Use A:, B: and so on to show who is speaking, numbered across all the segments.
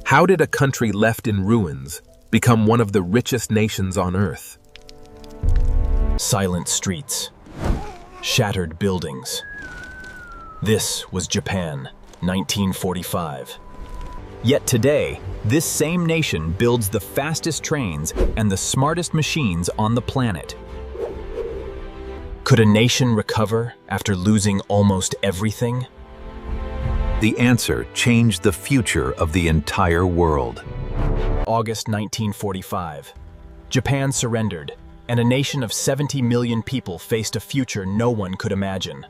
A: How did a country left in ruins become one of the richest nations on Earth?
B: Silent streets, shattered buildings. This was Japan, 1945. Yet today, this same nation builds the fastest trains and the smartest machines on the planet. Could a nation recover after losing almost everything?
C: The answer changed the future of the entire world.
B: August 1945. Japan surrendered, and a nation of 70 million people faced a future no one could imagine.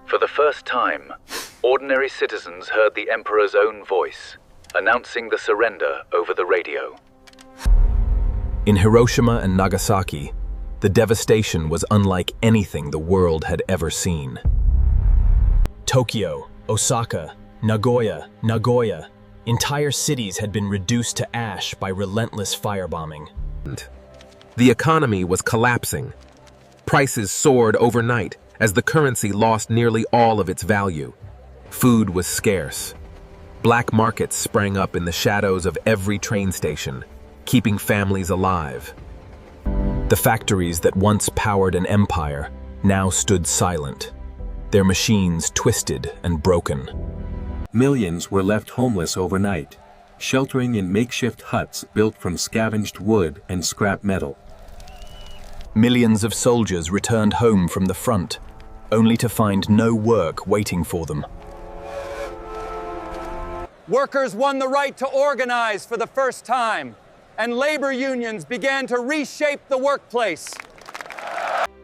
D: For the first time, ordinary citizens heard the emperor's own voice, announcing the surrender over the radio.
A: In Hiroshima and Nagasaki, the devastation was unlike anything the world had ever seen.
B: Tokyo, Osaka, Nagoya, entire cities had been reduced to ash by relentless firebombing.
A: The economy was collapsing. Prices soared overnight as the currency lost nearly all of its value. Food was scarce. Black markets sprang up in the shadows of every train station, keeping families alive. The factories that once powered an empire now stood silent, their machines twisted and broken.
E: Millions were left homeless overnight, sheltering in makeshift huts built from scavenged wood and scrap metal.
B: Millions of soldiers returned home from the front, only to find no work waiting for them.
F: Workers won the right to organize for the first time, and labor unions began to reshape the workplace.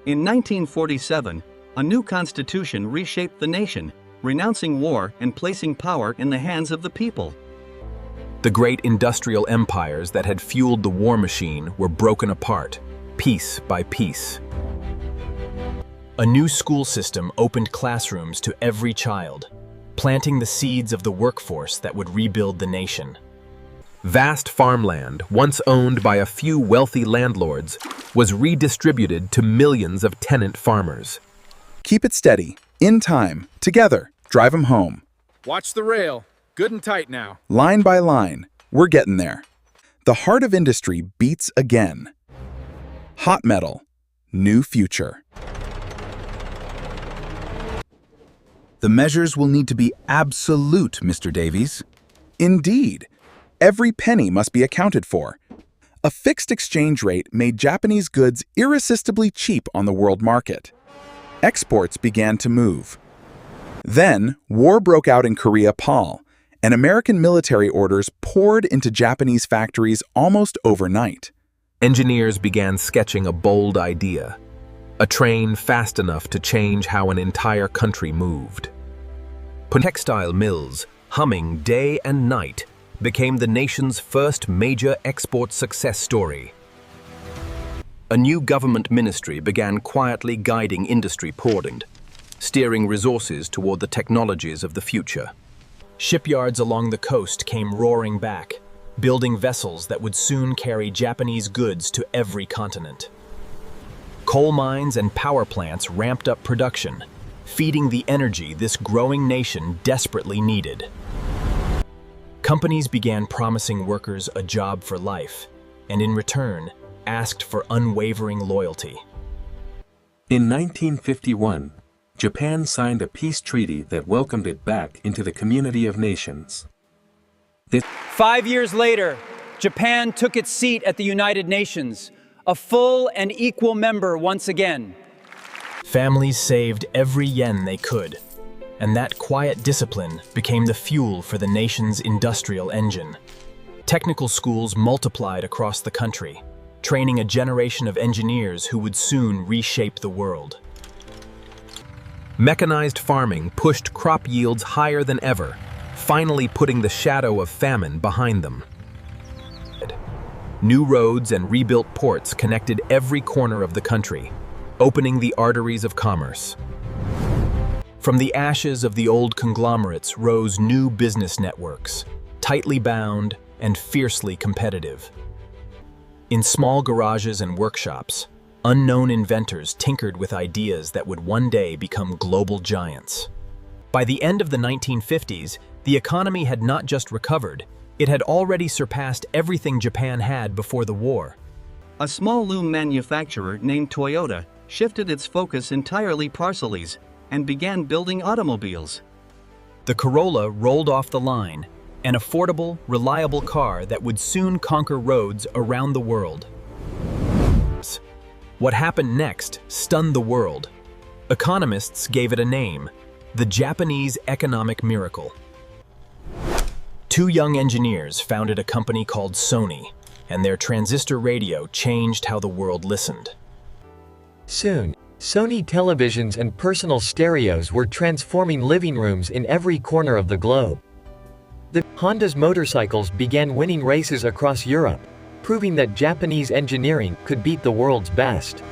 G: In 1947, a new constitution reshaped the nation, renouncing war and placing power in the hands of the people.
A: The great industrial empires that had fueled the war machine were broken apart, piece by piece.
B: A new school system opened classrooms to every child, planting the seeds of the workforce that would rebuild the nation.
A: Vast farmland, once owned by a few wealthy landlords, was redistributed to millions of tenant farmers.
H: Keep it steady, in time, together, drive 'em home.
I: Watch the rail, good and tight now.
H: Line by line, we're getting there. The heart of industry beats again. Hot metal, new future. The measures will need to be absolute, Mr. Davies. Indeed. Every penny must be accounted for. A fixed exchange rate made Japanese goods irresistibly cheap on the world market. Exports began to move. Then, war broke out in Korea Pol, and American military orders poured into Japanese factories almost overnight.
A: Engineers began sketching a bold idea: a train fast enough to change how an entire country moved. Textile mills, humming day and night, became the nation's first major export success story. A new government ministry began quietly guiding industry forward, steering resources toward the technologies of the future.
B: Shipyards along the coast came roaring back, building vessels that would soon carry Japanese goods to every continent. Coal mines and power plants ramped up production, feeding the energy this growing nation desperately needed. Companies began promising workers a job for life, and in return, asked for unwavering loyalty.
E: In 1951, Japan signed a peace treaty that welcomed it back into the community of nations.
F: 5 years later, Japan took its seat at the United Nations, a full and equal member once again.
B: Families saved every yen they could, and that quiet discipline became the fuel for the nation's industrial engine. Technical schools multiplied across the country, training a generation of engineers who would soon reshape the world.
A: Mechanized farming pushed crop yields higher than ever, finally putting the shadow of famine behind them. New roads and rebuilt ports connected every corner of the country, opening the arteries of commerce. From the ashes of the old conglomerates rose new business networks, tightly bound and fiercely competitive. In small garages and workshops, unknown inventors tinkered with ideas that would one day become global giants. By the end of the 1950s, the economy had not just recovered,
B: It had already surpassed everything Japan had before the war.
G: A small loom manufacturer named Toyota shifted its focus entirely parcels and began building automobiles.
B: The Corolla rolled off the line, an affordable, reliable car that would soon conquer roads around the world. What happened next stunned the world. Economists gave it a name: the Japanese economic miracle. Two young engineers founded a company called Sony, and their transistor radio changed how the world listened.
J: Soon, Sony televisions and personal stereos were transforming living rooms in every corner of the globe. The Honda's motorcycles began winning races across Europe, proving that Japanese engineering could beat the world's best.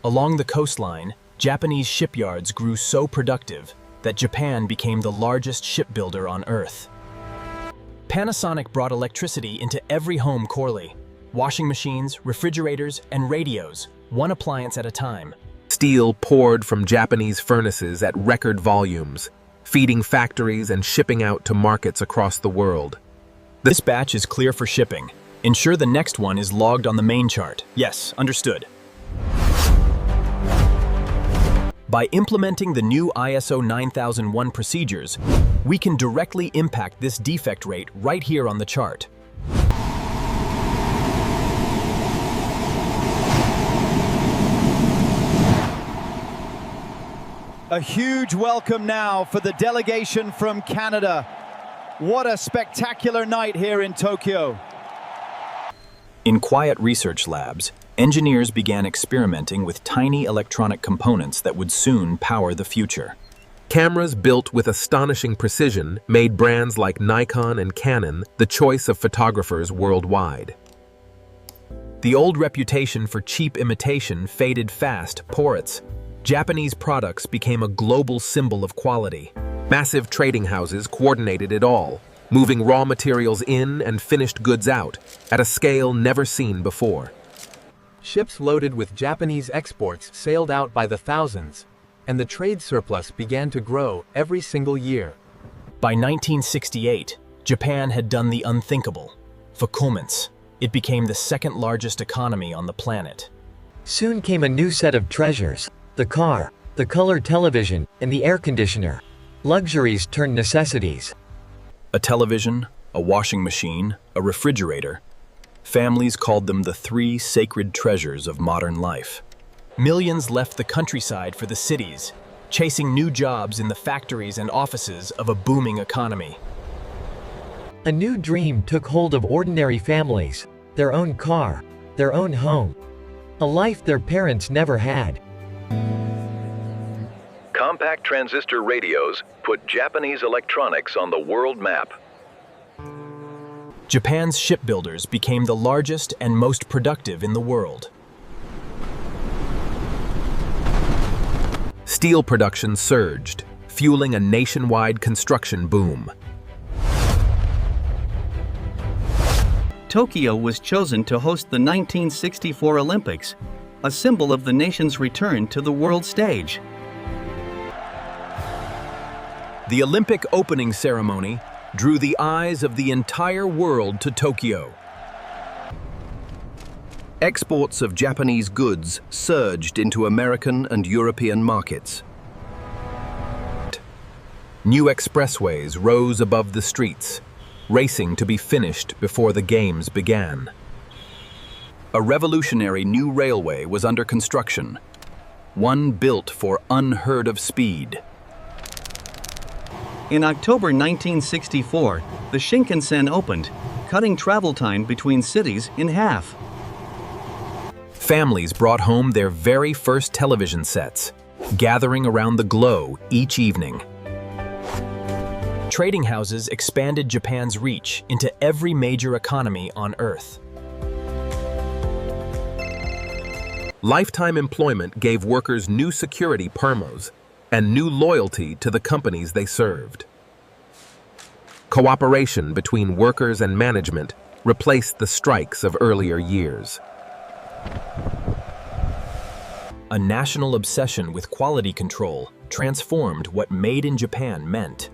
B: Along the coastline, Japanese shipyards grew so productive that Japan became the largest shipbuilder on Earth. Panasonic brought electricity into every home quickly: washing machines, refrigerators, and radios, one appliance at a time.
A: Steel poured from Japanese furnaces at record volumes, feeding factories and shipping out to markets across the world.
B: This batch is clear for shipping. Ensure the next one is logged on the main chart. Yes, understood. By implementing the new ISO 9001 procedures, we can directly impact this defect rate right here on the chart.
K: A huge welcome now for the delegation from Canada. What a spectacular night here in Tokyo.
B: In quiet research labs, engineers began experimenting with tiny electronic components that would soon power the future.
A: Cameras built with astonishing precision made brands like Nikon and Canon the choice of photographers worldwide.
B: The old reputation for cheap imitation faded fast. Japanese products became a global symbol of quality.
A: Massive trading houses coordinated it all, moving raw materials in and finished goods out at a scale never seen before.
L: Ships loaded with Japanese exports sailed out by the thousands, and the trade surplus began to grow every single year.
B: By 1968, Japan had done the unthinkable. For comments, it became the second largest economy on the planet.
J: Soon came a new set of treasures: the car, the color television, and the air conditioner. Luxuries turned necessities.
B: A television, a washing machine, a refrigerator. Families called them the three sacred treasures of modern life. Millions left the countryside for the cities, chasing new jobs in the factories and offices of a booming economy.
J: A new dream took hold of ordinary families: their own car, their own home. A life their parents never had.
D: Compact transistor radios put Japanese electronics on the world map.
B: Japan's shipbuilders became the largest and most productive in the world.
A: Steel production surged, fueling a nationwide construction boom.
G: Tokyo was chosen to host the 1964 Olympics, a symbol of the nation's return to the world stage.
B: The Olympic opening ceremony drew the eyes of the entire world to Tokyo.
M: Exports of Japanese goods surged into American and European markets.
A: New expressways rose above the streets, racing to be finished before the games began.
B: A revolutionary new railway was under construction, one built for unheard-of speed.
G: In October 1964, the Shinkansen opened, cutting travel time between cities in half.
B: Families brought home their very first television sets, gathering around the glow each evening. Trading houses expanded Japan's reach into every major economy on Earth.
A: Lifetime employment gave workers new security permos and new loyalty to the companies they served. Cooperation between workers and management replaced the strikes of earlier years.
B: A national obsession with quality control transformed what Made in Japan meant.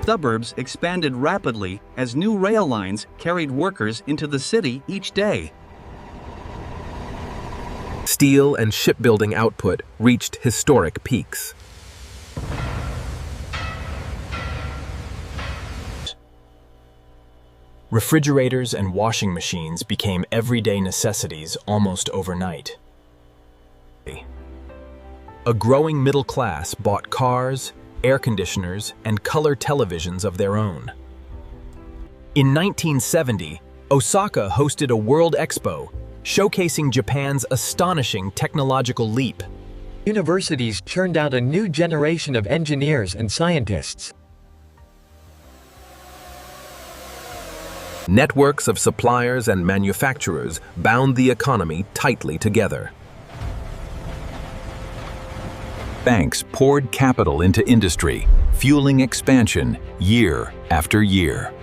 G: Suburbs expanded rapidly as new rail lines carried workers into the city each day.
A: Steel and shipbuilding output reached historic peaks.
B: Refrigerators and washing machines became everyday necessities almost overnight. A growing middle class bought cars, air conditioners, and color televisions of their own. In 1970, Osaka hosted a World Expo, showcasing Japan's astonishing technological leap.
J: Universities churned out a new generation of engineers and scientists.
A: Networks of suppliers and manufacturers bound the economy tightly together.
C: Banks poured capital into industry, fueling expansion year after year.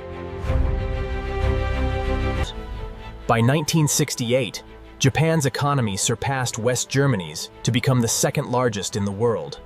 B: By 1968, Japan's economy surpassed West Germany's to become the second largest in the world.